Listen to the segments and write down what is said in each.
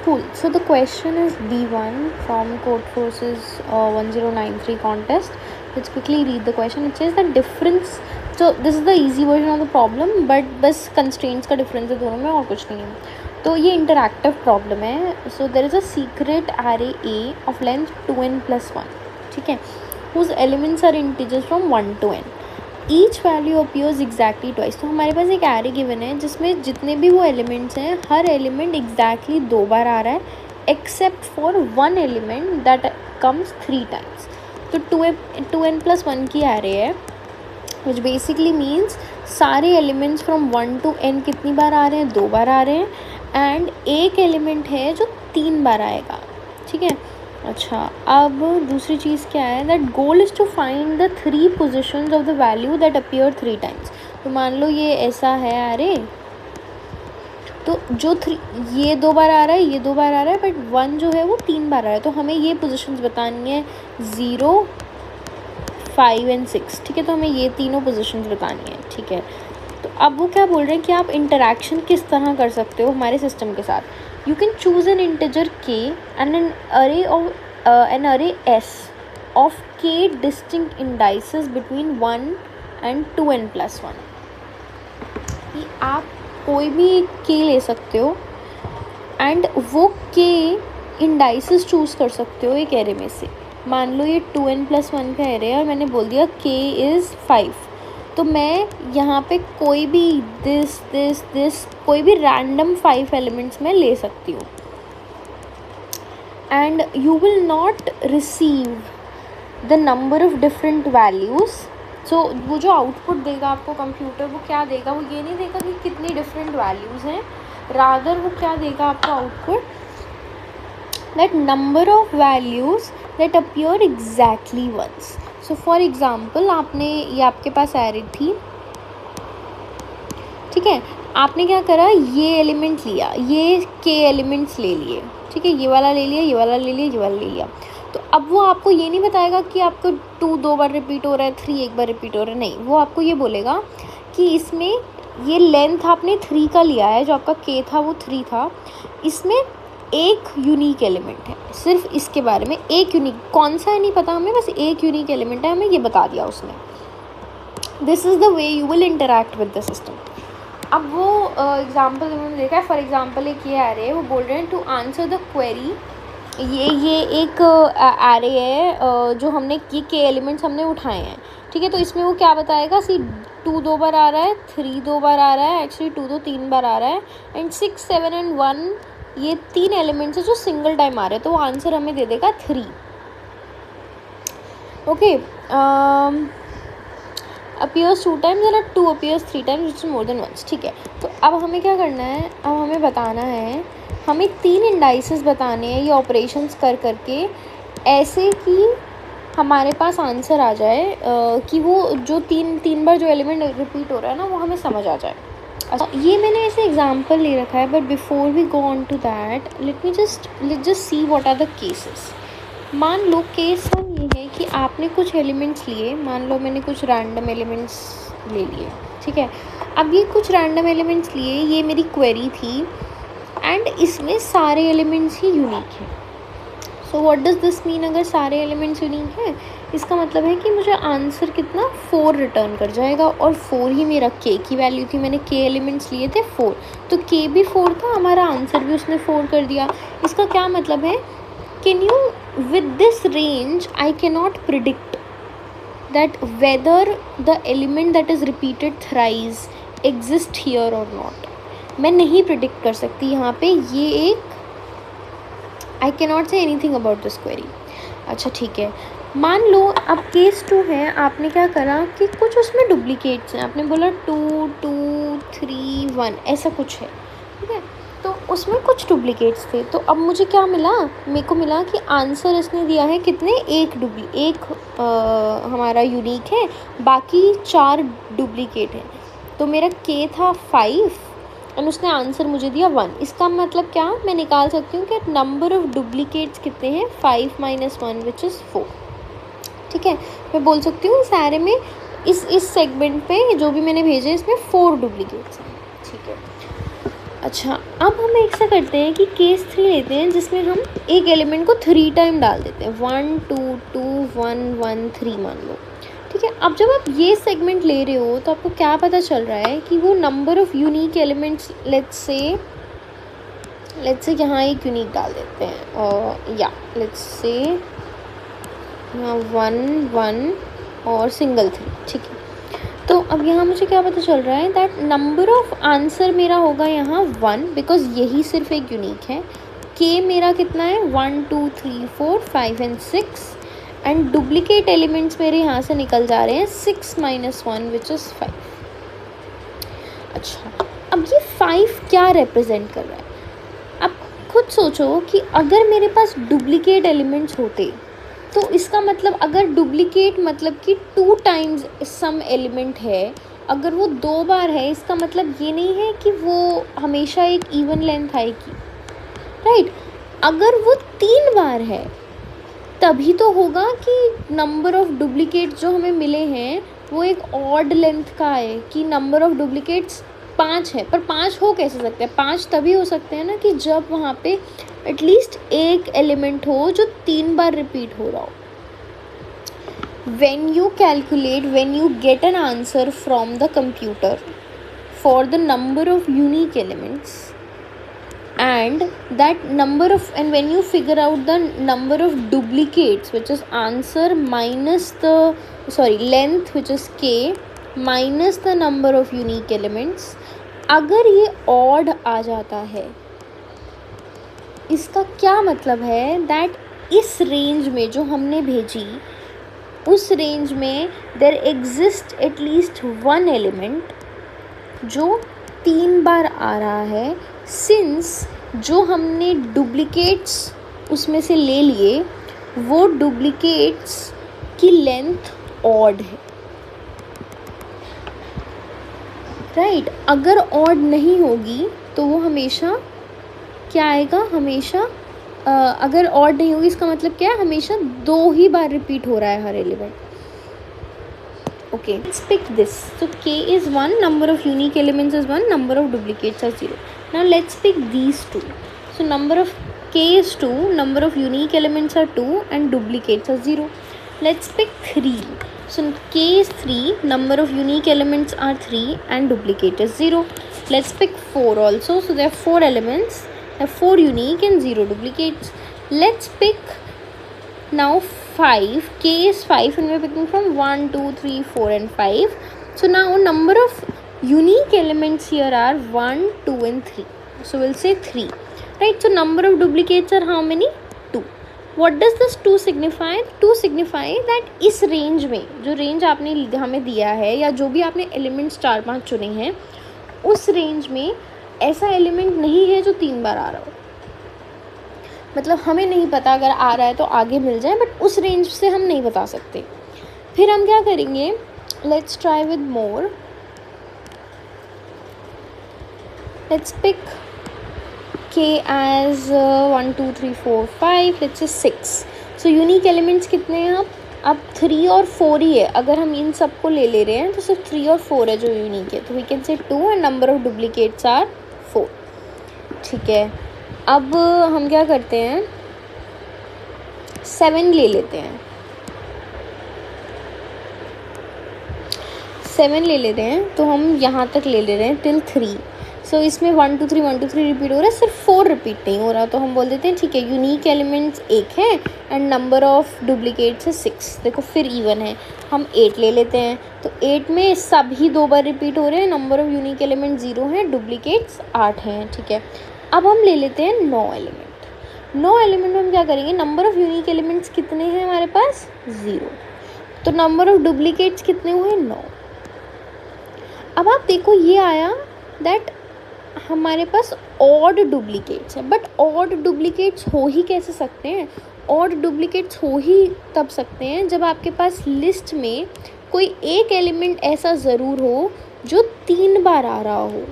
Cool. So the question is B1 from Codeforce's 1093 contest. Let's quickly read the question. It says the difference. So this is the easy version of the problem, but बस constraints का difference है दोनों में और कुछ नहीं है. तो ये interactive problem है. So there is a secret array A of length 2n plus 1. ठीक है, whose elements are integers from 1 to n. Each value appears exactly twice. तो हमारे पास एक एरे गिवन है जिसमें जितने भी वो एलिमेंट्स हैं हर एलिमेंट एग्जैक्टली 2 बार आ रहा है except for one element that comes 3 times. तो 2n plus 1 की एरे है विच बेसिकली मीन्स सारे एलिमेंट्स फ्रॉम 1 to n कितनी बार आ रहे हैं, 2 बार आ रहे हैं. एंड एक एलिमेंट है जो 3 बार आएगा. ठीक है. अच्छा, अब दूसरी चीज़ क्या है, that goal is to find the 3 positions of the value that appear 3 times. तो मान लो ये ऐसा है अरे, तो जो 3 ये 2 बार आ रहा है, ये 2 बार आ रहा है, बट 1 जो है वो 3 बार आ रहा है. तो हमें ये पोजिशंस बतानी है 0, 5 एंड 6. ठीक है, तो हमें ये तीनों पोजिशंस बतानी है. ठीक है, तो अब वो क्या बोल रहे हैं कि आप इंटरेक्शन किस तरह कर सकते हो हमारे सिस्टम के साथ. You can choose an integer k and an array s of k distinct indices between 1 and 2n plus 1. कि आप कोई भी k ले सकते हो एंड वो k इंडाइसेस चूज़ कर सकते हो एक एरे में से. मान लो ये 2n plus 1 का एरे है और मैंने बोल दिया k इज़ 5. तो मैं यहाँ पे कोई भी दिस कोई भी रैंडम 5 एलिमेंट्स में ले सकती हूँ. And you will not receive the number of different values. So वो जो आउटपुट देगा आपको कंप्यूटर, वो क्या देगा, वो ये नहीं देगा कि कितनी डिफरेंट वैल्यूज़ हैं, रादर वो क्या देगा आपको output, that number of values that appear exactly once. So for example आपने ये आपके पास एरे थी. ठीक है, आपने क्या करा, ये एलिमेंट लिया, ये के एलिमेंट्स ले लिए. ठीक है, ये वाला ले लिया, ये वाला ले लिया, ये वाला ले लिया. तो अब वो आपको ये नहीं बताएगा कि आपको 2 2 बार रिपीट हो रहा है, 3 1 बार रिपीट हो रहा है. नहीं, वो आपको ये बोलेगा कि इसमें ये लेंथ आपने 3 का लिया है, जो आपका के था वो 3 था, इसमें एक यूनिक एलिमेंट है. सिर्फ इसके बारे में एक यूनिक, कौन सा है नहीं पता हमें, बस एक यूनिक एलिमेंट है, हमें ये बता दिया उसने. This is the way you will interact with the system. अब वो एग्जांपल उन्होंने देखा है. फॉर एग्जांपल एक ये एरे है, वो बोल रहे हैं टू आंसर द क्वेरी. ये एक एरे है जो हमने के एलिमेंट्स हमने उठाए हैं. ठीक है, तो इसमें वो क्या बताएगा, 2 2 बार आ रहा है, 3 2 बार आ रहा है, एक्चुअली 2 2 3 बार आ रहा है, एंड 6 7 एंड 1 ये 3 एलिमेंट्स है जो सिंगल टाइम आ रहे हैं. तो वो आंसर हमें दे देगा 3. ओके, अपीयर्स 2 टाइम्स और 2 appears 3 times which is more than once. ठीक है, तो अब हमें क्या करना है, अब हमें बताना है, हमें 3 इंडाइसेस बताने हैं ये ऑपरेशंस कर करके, ऐसे कि हमारे पास आंसर आ जाए कि वो जो 3 बार जो एलिमेंट रिपीट हो रहा है ना, वो हमें समझ आ जाए. अच्छा, ये मैंने ऐसे एग्जांपल ले रखा है, but before we go on to that let's just see what are the cases. मान लो केस ये है कि आपने कुछ एलिमेंट्स लिए, मान लो मैंने कुछ रैंडम एलिमेंट्स ले लिए. ठीक है, अब ये कुछ रैंडम एलिमेंट्स लिए, ये मेरी क्वेरी थी एंड इसमें सारे एलिमेंट्स ही यूनिक हैं. So what does this mean, अगर सारे एलिमेंट्स यूनिक हैं, इसका मतलब है कि मुझे आंसर कितना 4 रिटर्न कर जाएगा. और 4 ही मेरा के की वैल्यू थी, मैंने के एलिमेंट्स लिए थे 4, तो के भी 4 था, हमारा आंसर भी उसने 4 कर दिया. इसका क्या मतलब है, can you with this range I cannot predict that whether the element that is repeated thrice exist here or not. मैं नहीं प्रिडिक्ट कर सकती यहाँ पे, ये एक I cannot say anything about this query. अच्छा ठीक है, मान लो अब केस 2 है, आपने क्या करा कि कुछ उसमें डुप्लीकेट्स हैं, आपने बोला 2 2 3 1 ऐसा कुछ है. ठीक है, तो उसमें कुछ डुप्लीकेट्स थे. तो अब मुझे क्या मिला, मेरे को मिला कि आंसर इसने दिया है कितने, एक हमारा यूनिक है, बाकी 4 डुप्लीकेट हैं. तो मेरा के था 5 एंड उसने आंसर मुझे दिया 1. इसका मतलब क्या, मैं निकाल सकती हूँ कि नंबर ऑफ डुप्लीकेट्स कितने हैं, 5 - 1 विच इज़ 4. ठीक है, मैं बोल सकती हूँ इस एरे में, इस सेगमेंट पे जो भी मैंने भेजे इसमें 4 डुप्लीकेट्स हैं. ठीक है, अच्छा, अब हम ऐसा करते हैं कि केस 3 लेते हैं जिसमें हम एक एलिमेंट को 3 टाइम डाल देते हैं, 1 2 2 1 1 3 मान लो, ठीक है। अब जब आप ये सेगमेंट ले रहे हो तो आपको क्या पता चल रहा है कि वो number of unique elements, let's say यहाँ एक यूनिक डाल देते हैं, या लेट्स से यहाँ 1 1 और सिंगल 3, ठीक है। तो अब यहाँ मुझे क्या पता चल रहा है दैट नंबर ऑफ़ आंसर मेरा होगा यहाँ 1, बिकॉज यही सिर्फ एक यूनिक है। के मेरा कितना है 1 2 3 4 5 एंड 6, एंड डुप्लीकेट एलिमेंट्स मेरे यहाँ से निकल जा रहे हैं 6 - 1 विच इज़ 5। अच्छा, अब ये 5 क्या रिप्रेजेंट कर रहा है? अब खुद सोचो कि अगर मेरे पास डुप्लीकेट एलिमेंट्स होते तो इसका मतलब, अगर डुप्लीकेट मतलब कि 2 टाइम्स सम एलिमेंट है, अगर वो 2 बार है, इसका मतलब ये नहीं है कि वो हमेशा एक इवन लेंथ आएगी, राइट। अगर वो 3 बार है तभी तो होगा कि नंबर ऑफ़ डुप्लीकेट जो हमें मिले हैं वो एक ऑड लेंथ का है, कि नंबर ऑफ़ डुप्लीकेट्स 5 है। पर 5 हो कैसे सकते हैं? 5 तभी हो सकते हैं ना कि जब वहाँ पे एटलीस्ट एक एलिमेंट हो जो 3 बार रिपीट हो रहा हो। when you get an answer from the computer for the number of unique elements, and when you figure out the number of duplicates, which is answer minus the length, which is k, minus the number of unique elements, अगर ये odd आ जाता है, इसका क्या मतलब है that इस range में जो हमने भेजी, उस रेंज में देयर एग्जिस्ट एटलीस्ट 1 एलिमेंट जो 3 बार आ रहा है, सिंस जो हमने डुप्लीकेट्स उसमें से ले लिए वो डुप्लीकेट्स की लेंथ ऑड है, राइट। अगर ऑड नहीं होगी तो वो हमेशा क्या आएगा, हमेशा अगर ऑड नहीं होगी इसका मतलब क्या है, हमेशा 2 ही बार रिपीट हो रहा है हर element. Okay, let's pick this. So k is 1, number of unique elements is 1, number of duplicates are 0. Now let's pick these two. So number of k is 2, number of unique elements are 2 and duplicates are 0. Let's pick 3. So k is 3, number of unique elements are 3 and duplicate is 0. Let's pick 4 also. So there are 4 elements, there are 4 unique and 0 duplicates. Let's pick now 5. K is 5 and we are picking from 1 2 3 4 and 5. So now number of unique elements here are 1 2 and 3. So we'll say 3, right? So number of duplicates are how many? 2. What does this 2 signify? 2 signify that इस range में, जो range आपने हमें दिया है या जो भी आपने एलिमेंट्स 4-5 चुने हैं, उस रेंज में ऐसा एलिमेंट नहीं है जो 3 बार आ रहा हो। मतलब हमें नहीं पता, अगर आ रहा है तो आगे मिल जाए, बट उस रेंज से हम नहीं बता सकते। फिर हम क्या करेंगे, let's try with more. Let's pick k as 1 2 3 4 5, let's say 6। So unique elements कितने हैं? अब 3 और 4 ही है। अगर हम इन सबको ले रहे हैं तो सिर्फ 3 और 4 है जो यूनिक है, तो we can say 2 and number of duplicates are 4, ठीक है। अब हम क्या करते हैं, 7 ले लेते हैं, 7 ले लेते हैं। तो हम यहाँ तक ले ले रहे हैं टिल 3। सो इसमें 1 2 3 1 2 3 रिपीट हो रहा है, सिर्फ 4 रिपीट नहीं हो रहा। तो हम बोल देते हैं ठीक है, यूनिक एलिमेंट्स 1 है एंड नंबर ऑफ डुप्लीकेट्स है 6। देखो फिर इवन है, हम 8 ले लेते हैं। तो 8 में सभी 2 बार रिपीट हो रहे हैं, नंबर ऑफ यूनिक एलिमेंट 0 है, डुप्लीकेट्स 8 हैं, ठीक है। अब हम ले लेते हैं 9 एलिमेंट। 9 एलिमेंट में हम क्या करेंगे, नंबर ऑफ़ यूनिक एलिमेंट्स कितने हैं हमारे पास? 0। तो नंबर ऑफ़ डुप्लीकेट्स कितने हुए? 9। अब आप देखो ये आया दैट हमारे पास ऑड डुप्लीकेट्स है, बट ऑड डुप्लीकेट्स हो ही कैसे सकते हैं? ऑड डुप्लीकेट्स हो ही तब सकते हैं जब आपके पास लिस्ट में कोई एक एलिमेंट ऐसा ज़रूर हो जो 3 बार आ रहा हो,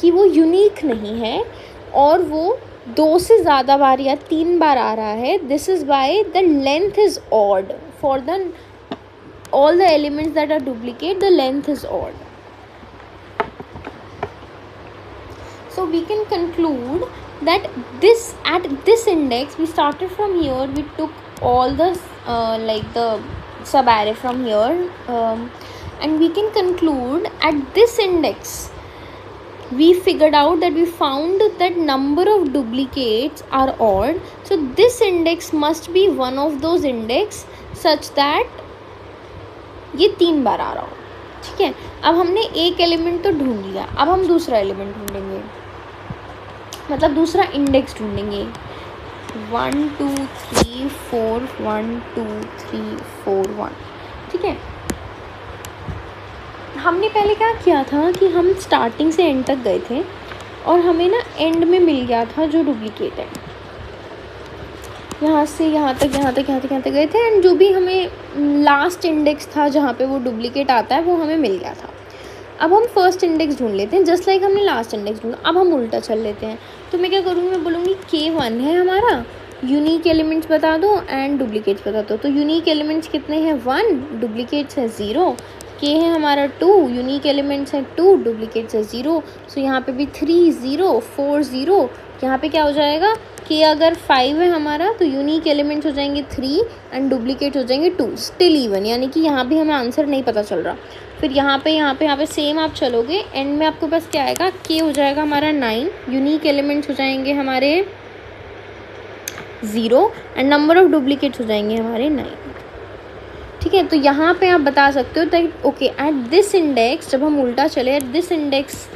कि वो यूनिक नहीं है और वो 2 से ज़्यादा बार या 3 बार आ रहा है। This is why the length is odd for the all the elements that are duplicate, the length is odd. we can conclude that at this index we started from here, we took all the like the sub array from here, and we can conclude at this index we figured out that we found that number of duplicates are odd. So this index must be one of those index such that ये 3 बार आ रहा हो. ठीक है, अब हमने एक element तो ढूंढ लिया, अब हम दूसरा एलिमेंट ढूंढेंगे, मतलब दूसरा इंडेक्स ढूंढेंगे. 1 2 3 4 1 2 3 4 1. ठीक है, हमने पहले क्या किया था कि हम स्टार्टिंग से एंड तक गए थे और हमें ना एंड में मिल गया था जो डुप्लीकेट है. यहाँ से यहाँ तक यहाँ तक यहाँ तक यहाँ तक गए थे, एंड जो भी हमें लास्ट इंडेक्स था जहाँ पे वो डुप्लीकेट आता है वो हमें मिल गया था. अब हम फर्स्ट इंडेक्स ढूंढ लेते हैं, जस्ट लाइक हमने लास्ट इंडेक्स ढूंढा. अब हम उल्टा चल लेते हैं. तो मैं क्या करूँगी, मैं बोलूँगी K1 है हमारा, यूनिक एलिमेंट्स बता दो एंड डुप्लीकेट्स बता दो. तो यूनिक एलिमेंट्स कितने हैं 1, डुप्लीकेट्स है 0. K है हमारा 2, यूनिक एलिमेंट्स है 2, डुप्लीकेट्स है 0. सो यहाँ पे भी 3 0 4 0. यहाँ पे क्या हो जाएगा, K अगर 5 है हमारा तो यूनिक एलिमेंट्स हो जाएंगे 3 एंड डुप्लीकेट हो जाएंगे 2, स्टिल इवन. यानी कि यहाँ भी हमें आंसर नहीं पता चल रहा. फिर यहाँ पे सेम आप चलोगे, एंड में आपके पास क्या आएगा, K हो जाएगा हमारा 9, यूनिक एलिमेंट्स हो जाएंगे हमारे 0 एंड नंबर ऑफ डुप्लीकेट्स हो जाएंगे हमारे 9. ठीक है, तो यहाँ पे आप बता सकते हो that okay eight this index, जब हम उल्टा चले एट दिस इंडेक्स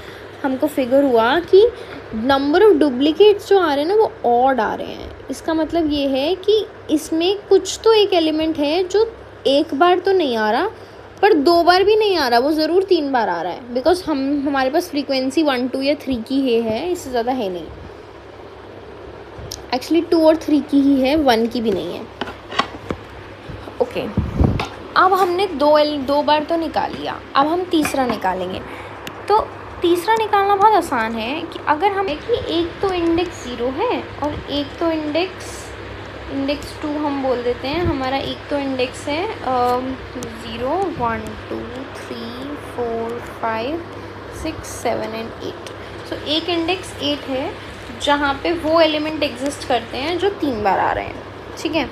हमको फिगर हुआ कि नंबर ऑफ डुप्लीकेट्स जो आ रहे हैं ना वो ऑड आ रहे हैं. इसका मतलब ये है कि इसमें कुछ तो एक एलिमेंट है जो एक बार तो नहीं आ रहा, पर 2 बार भी नहीं आ रहा, वो ज़रूर 3 बार आ रहा है. बिकॉज हमारे पास फ्रीक्वेंसी 1 2 या 3 की है, इससे ज़्यादा है नहीं. एक्चुअली 2 और 3 की ही है, 1 की भी नहीं है. ओके, अब हमने दो बार तो निकाल लिया, अब हम तीसरा निकालेंगे. तो तीसरा निकालना बहुत आसान है कि अगर हम कि एक तो इंडेक्स 0 है और एक तो इंडेक्स 2 हम बोल देते हैं. हमारा एक तो इंडेक्स है 0 1 2 3 4 5 6 7 एंड 8. सो एक इंडेक्स 8 है जहाँ पे वो एलिमेंट एग्जिस्ट करते हैं जो 3 बार आ रहे हैं. ठीक है,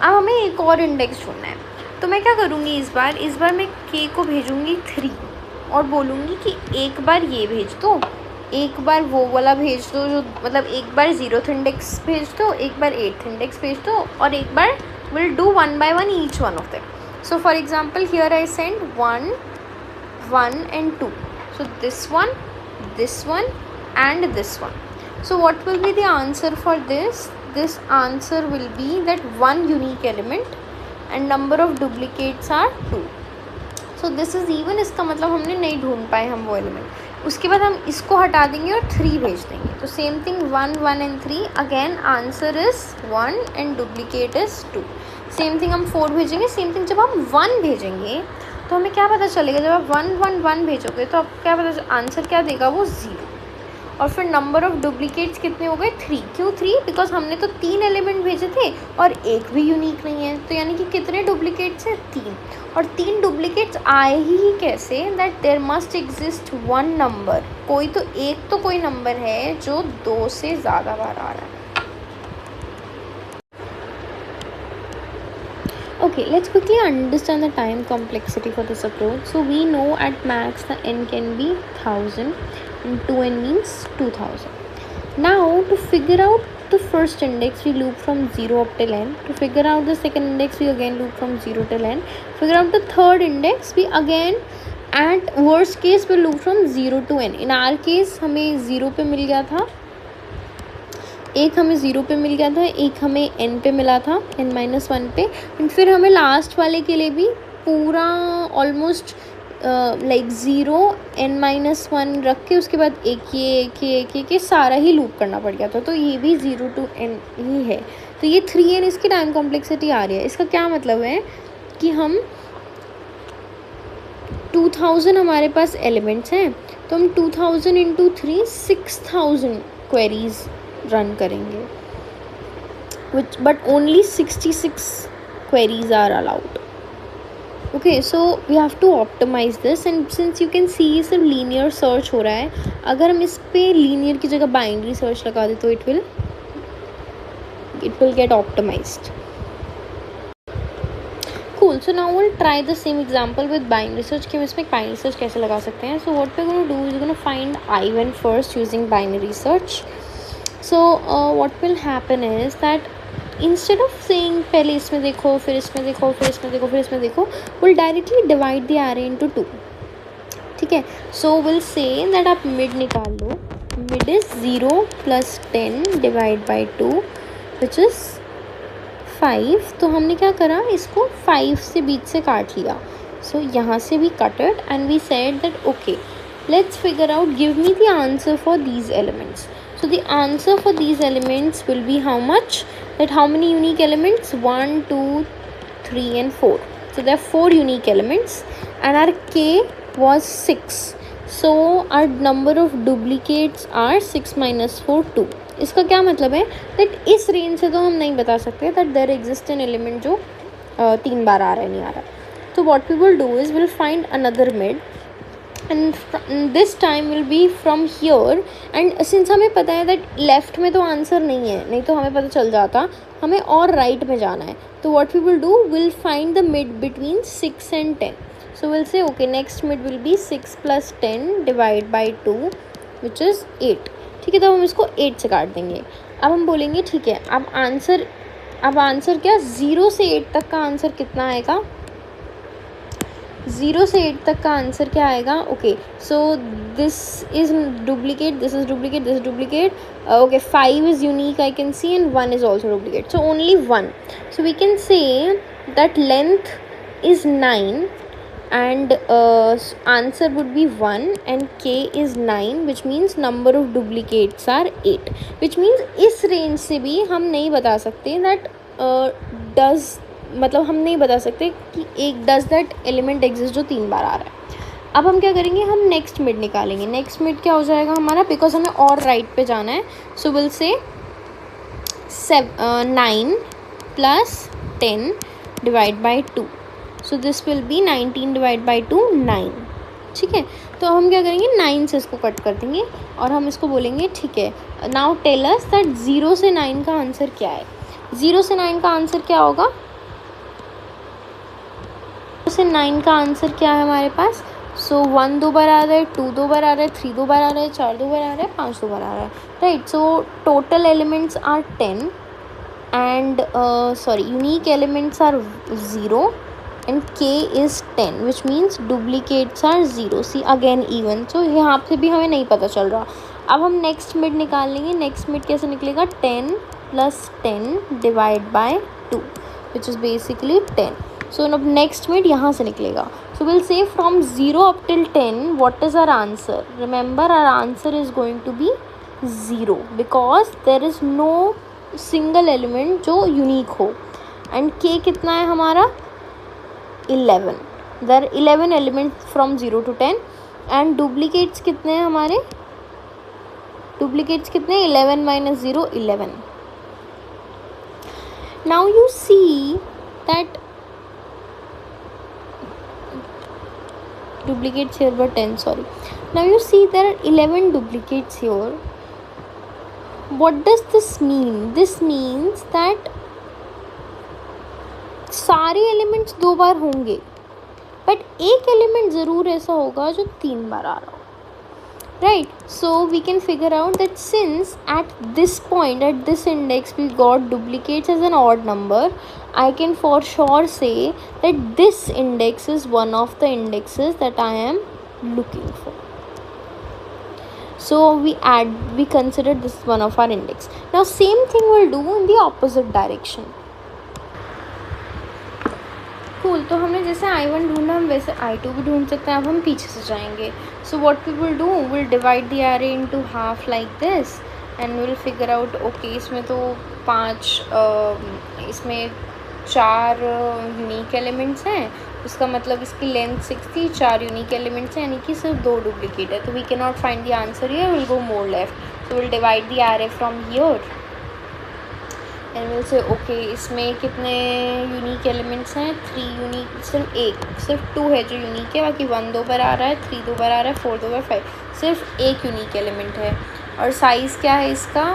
अब हमें एक और इंडेक्स ढूंढना है. तो मैं क्या करूँगी, इस बार मैं K को भेजूँगी 3 और बोलूँगी कि एक बार ये भेज दो, एक बार वो वाला भेज दो, जो मतलब एक बार 0th इंडेक्स भेज दो, एक बार 8th इंडेक्स भेज दो, और एक बार will do 1 by 1 each one of them. So for example here I send 1 1 and 2. So this one and this one. So what will be the answer for this? This answer will be that one unique element and number of duplicates are 2. So this is even. इसका मतलब हमने नहीं ढूंढ पाए हम वो element. उसके बाद हम इसको हटा देंगे और 3 भेज देंगे. तो same thing 1 1 and 3. Again answer is 1 and duplicate is 2. Same thing हम 4 भेजेंगे. सेम थिंग जब हम 1 भेजेंगे तो हमें क्या पता चलेगा, जब आप 1 1 1 भेजोगे तो आपको क्या पता आंसर क्या देगा, वो 0. और फिर नंबर ऑफ़ डुप्लीकेट्स कितने हो गए, 3. क्यों 3? बिकॉज हमने तो 3 एलिमेंट भेजे थे और एक भी यूनिक नहीं है. तो यानी कि कितने डुप्लीकेट्स हैं, 3. और 3 डुप्लीकेट्स आए ही कैसे, that there must exist one number. कोई नंबर है जो 2 से ज़्यादा बार आ रहा है. Okay, let's quickly understand the time complexity for this approach. So we know at max the n can be 1000 and 2n means 2000. Now to figure out the first index we loop from 0 up till n. To figure out the second index we again loop from 0 till n. Figure out the third index we again at worst case we loop from 0 to n. In our case हमें 0 पे मिल गया था, एक हमें 0 पे मिल गया था, एक हमें n पे मिला था, n-1 पे. एंड फिर हमें लास्ट वाले के लिए भी पूरा ऑलमोस्ट लाइक 0 n-1 रख के उसके बाद एक सारा ही लूप करना पड़ गया था. तो ये भी 0 to n ही है. तो ये 3n इसकी टाइम कॉम्प्लेक्सिटी आ रही है. इसका क्या मतलब है कि हम 2000 हमारे पास एलिमेंट्स हैं, तो हम 2000 इंटू 3 6000 क्वेरीज रन करेंगे, which but only 66 queries are allowed. Okay, so we have to optimize this, and since you can see सिर्फ लीनियर सर्च हो रहा है, अगर हम इस पे लीनियर की जगह बाइनरी सर्च लगा दे तो it will get optimized. Cool. So now we'll try the same example with binary search कि हम इसमें binary search कैसे लगा सकते हैं. So what we're going to do is we're going to find I1 first using binary search. So what will happen is that instead of saying पहले इसमें देखो फिर इसमें देखो फिर इसमें देखो फिर इसमें देखो, we'll directly divide the array into 2. ठीक है. So we'll say that आप mid निकाल लो. Mid is 0 plus 10 divided by 2 which is 5. तो हमने क्या करा, इसको 5 से बीच से काट लिया. सो यहाँ से भी कटेड and we said that okay let's figure out, give me the answer for these elements. So the answer for these elements will be how much? That how many unique elements? 1, 2, 3 and 4. So there are 4 unique elements and our k was 6. So our number of duplicates are 6 minus 4, 2. इसका क्या मतलब है? That इस range से तो हम नहीं बता सकते that there exist an element जो 3 बार आ रहा है नहीं आ रहा है. तो what we will do is will find another mid and this time will be from here. And since हमें पता है दैट लेफ्ट में तो आंसर नहीं है, नहीं तो हमें पता चल जाता, हमें और राइट में जाना है. तो what we will do, will find the mid between 6 and 10. So will say okay next mid will be 6 plus 10 divide by 2 which is 8. ठीक है, तो हम इसको 8 से काट देंगे. अब हम बोलेंगे ठीक है अब आंसर क्या, 0 से 8 तक का आंसर कितना आएगा, 0 से 8 तक का आंसर क्या आएगा. Okay so this is duplicate, this is duplicate, this is duplicate. Okay 5 is unique I can see and 1 is also duplicate. So only 1. So we can say that length is 9 and answer would be 1 and k is 9 which means number of duplicates are 8 which means इस range से भी हम नहीं बता सकते that does मतलब हम नहीं बता सकते कि एक does that element exist जो 3 बार आ रहा है. अब हम क्या करेंगे, हम नेक्स्ट मिड निकालेंगे. नेक्स्ट मिड क्या हो जाएगा हमारा, बिकॉज हमें और राइट पे जाना है. सो विल से 9 plus 10 divide by 2. So this will be 19 divide by 2 9. ठीक है, तो हम क्या करेंगे 9 से इसको कट कर देंगे और हम इसको बोलेंगे ठीक है नाउ टेल अस दैट 0 से 9 का आंसर क्या है. 0 से 9 का आंसर क्या होगा, 0 से 9 का आंसर क्या है हमारे पास. सो 1 2 बार आ रहा है, 2 2 बार आ रहा है, 3 2 बार आ रहा है, 4 2 बार आ रहा है, 5 2 बार आ रहा है. Right, so total elements are 10 and unique elements are 0 and k is 10 which means duplicates are 0. see again even. so यहाँ पे भी हमें नहीं पता चल रहा. अब हम नेक्स्ट मिड निकाल लेंगे. नेक्स्ट मिड कैसे निकलेगा, 10 plus 10 divide by 2 which is basically 10. so अब नेक्स्ट मिड यहाँ से निकलेगा. so we'll say from 0 up till 10 what is our answer. remember our answer is going to be 0 because there is no single element जो unique हो. And k कितना है हमारा 11. There 11 element from 0 to 10 and duplicates कितने हैं हमारे, duplicates कितने 11 minus 0 11. Now you see that duplicates here were 10 sorry. now you see there are 11 duplicates here. what does this mean, this means that सारे elements 2 बार होंगे but एक element ज़रूर ऐसा होगा जो 3 बार आ रहा हो. Right, so we can figure out that since at this point at this index we got duplicates as an odd number, I can for sure say that this index is one of the indexes that I am looking for. So we consider this one of our index. Now same thing we'll do in the opposite direction. Cool. तो हमने जैसे I1 ढूंढा हम वैसे I2 भी ढूंढ सकते हैं. अब हम पीछे से जाएंगे. So what we will do, we'll divide the array into half like this and we'll figure out okay इसमें तो 5 इसमें 4 यूनिक एलिमेंट्स हैं, उसका मतलब इसकी लेंथ 6 थी, 4 यूनिक एलिमेंट्स हैं यानी कि सिर्फ 2 डुप्लीकेट है. तो we can not find the answer here, will go more left. So will divide the array from here. And will say okay इसमें कितने यूनिक एलिमेंट्स हैं, 3 यूनिक, सिर्फ 2 है जो यूनिक है, बाकी 1 2 बार आ रहा है, 3 2 बार आ रहा है, 4 2 बार 5, सिर्फ एक यूनिक एलिमेंट है। और साइज़ क्या है इसका,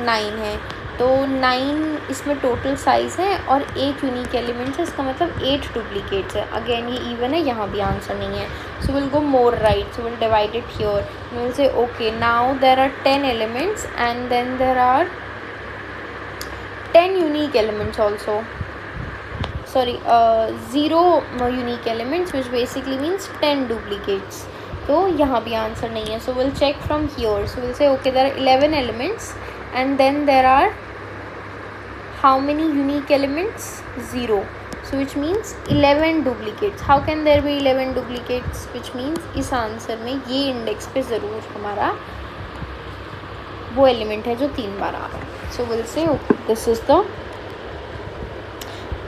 9 है। तो 9 इसमें टोटल साइज़ है और एक यूनिक एलिमेंट है, इसका मतलब 8 डुप्लीकेट्स है। अगेन ये इवन है, यहाँ भी आंसर नहीं है। So will go more right, so will divide it here, will say okay now there are 10 elements and then there are 10 unique elements also, sorry 0 unique elements, which basically means 10 duplicates. तो यहाँ भी answer नहीं है. So we'll check from here. So we'll say okay, there are 11 elements and then there are how many unique elements? 0. So which means 11 duplicates. How can there be 11 duplicates? Which means इस answer में ये index पे ज़रूर हमारा वो element है जो 3 बार आ रहा है. So we'll say okay, this is the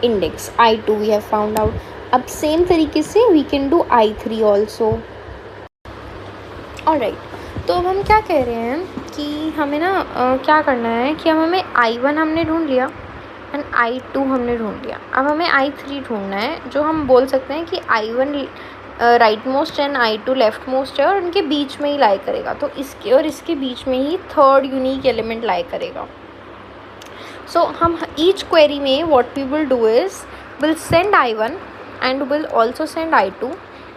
index I2 we have found out. अब सेम तरीके से we can do I3 also. alright, तो अब हम क्या कह रहे हैं कि हमें ना क्या करना है कि अब हमें I1 हमने ढूंढ लिया एंड I2 हमने ढूंढ लिया. अब हमें I3 ढूंढना है, जो हम बोल सकते हैं कि I1 right most and I2 left most है और उनके बीच में ही लाई करेगा. तो इसके और इसके बीच में ही थर्ड यूनिक एलिमेंट लाई करेगा. सो हम ईच क्वेरी में what we will do is will send I1 and will also send I2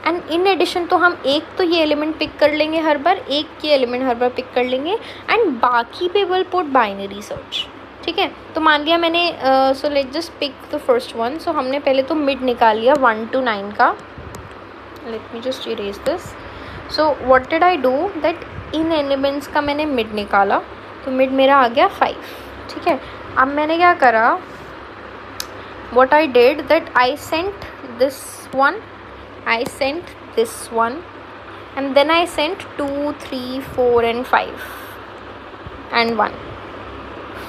and in addition तो हम एक तो ये एलिमेंट पिक कर लेंगे हर बार, एक ये एलिमेंट हर बार पिक कर लेंगे एंड बाकी पे विल पुट बाइनरी सर्च. ठीक है, तो मान लिया मैंने so let just pick the first one. So हमने पहले तो मिड निकाल लिया 1 to 9 का. Let me just erase this. So what did I do that in elements का मैंने मिड निकाला, तो मिड मेरा आ गया 5. ठीक है, अब मैंने क्या करा, what I did that I sent this one, I sent this one and then I sent 2 3 4 and 5 and 1,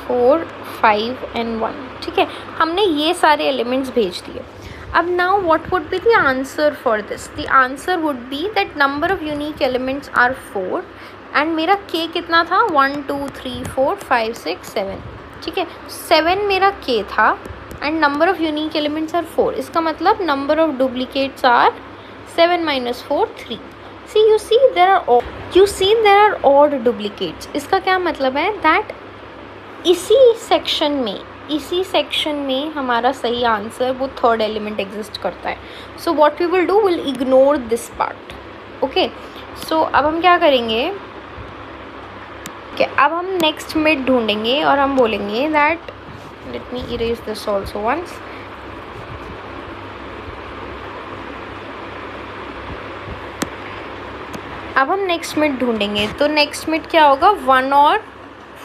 4 5 and 1. ठीक है, हमने ये सारे एलिमेंट्स भेज दिए. अब now what would be the answer for this? The answer would be that number of unique elements are 4 and मेरा k कितना था, 1 2 3 4 5 6 7. ठीक है, 7 मेरा k था and number of unique elements are 4. इसका मतलब number of duplicates are 7 minus 4 3. You see there are odd duplicates. इसका क्या मतलब है that इसी सेक्शन में हमारा सही आंसर वो थर्ड एलिमेंट एग्जिस्ट करता है. So what we will do, will ignore this part. Okay, so अब हम क्या करेंगे कि अब हम नेक्स्ट मिड ढूंढेंगे और हम बोलेंगे that let me erase this also once. अब हम नेक्स्ट मिड ढूंढेंगे, तो नेक्स्ट मिड क्या होगा, 1 और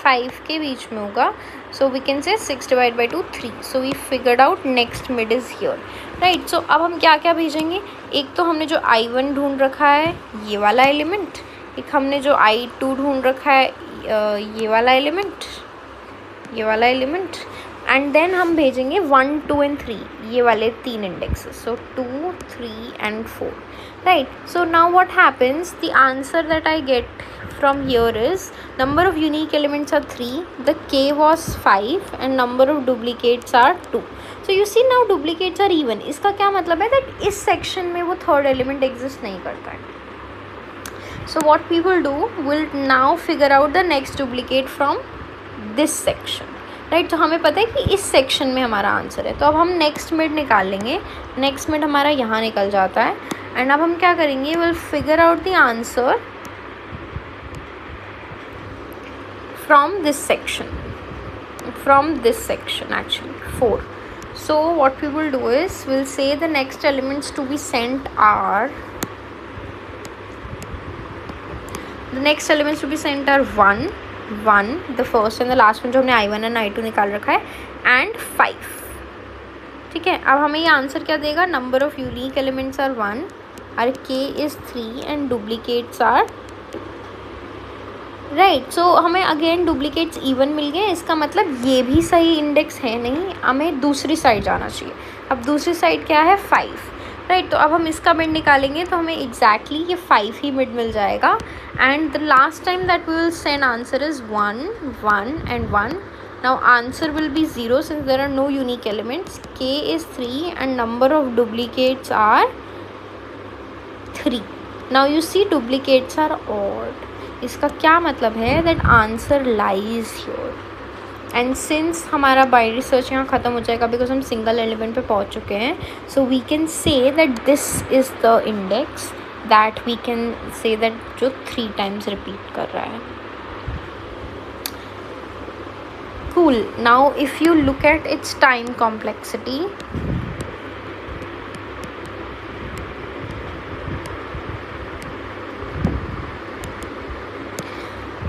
5 के बीच में होगा. So we can say 6 divided by 2 3. So we figured out next mid is here, right? So अब हम क्या क्या भेजेंगे, एक तो हमने जो I1 ढूंढ रखा है ये वाला एलिमेंट, एक हमने जो I2 ढूंढ रखा है ये वाला एलिमेंट एंड देन हम भेजेंगे 1 2 and 3 ये वाले 3 indexes. So 2 3 and 4, right? So now what happens, the answer that I get from here is number of unique elements are 3, the k was 5 and number of duplicates are 2. So you see now duplicates are even. इसका क्या मतलब है that इस section में वो third element exist नहीं करता है. So what we will do, will now figure out the next duplicate from this section, right? तो हमें पता है कि इस सेक्शन में हमारा आंसर है, तो अब हम नेक्स्ट मिड निकाल लेंगे. नेक्स्ट मिड हमारा यहाँ निकल जाता है एंड अब हम क्या करेंगे, will figure out the answer from this section actually 4. So what we will do is we'll say the next elements to be sent are 1 1 the first and the last one जो हमने I1 and I2 निकाल रखा है and 5. ठीक है, अब हमें ये आंसर क्या देगा, number of unique elements are 1, our k is 3 and duplicates are right. सो हमें अगेन डुप्लीकेट्स इवन मिल गए. इसका मतलब ये भी सही इंडेक्स है नहीं, हमें दूसरी साइड जाना चाहिए. अब दूसरी साइड क्या है, 5, राइट. तो अब हम इसका मिड निकालेंगे तो हमें एग्जैक्टली ये 5 ही मिड मिल जाएगा. And the last time that we will send answer is 1 1 and 1. Now answer will be 0 since there are no unique elements. K is 3 and number of duplicates are 3. Now you see duplicates are odd. इसका क्या मतलब है? That answer lies here. And since हमारा binary search यहाँ ख़त्म हो जाएगा because हम सिंगल एलिमेंट पे पहुँच चुके हैं, so we can say that this is the index that we can say that जो 3 times repeat कर रहा है. Cool. Now if you look at its time complexity,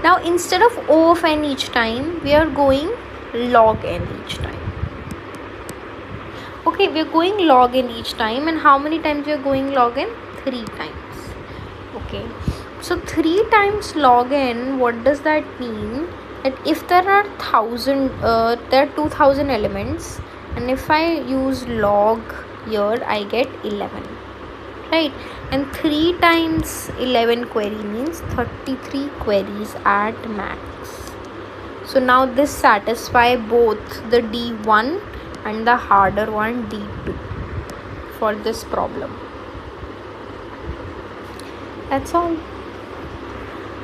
now instead of O of n each time, we are going log n each time. Okay, we are going log n each time, and how many times we are going log n? 3 times. Okay, so 3 times log n, what does that mean? That if there are 2000 elements, and if I use log here, I get 11, right? And 3 times 11 query means 33 queries at max. So now this satisfy both the D1 and the harder one D2 for this problem. That's all.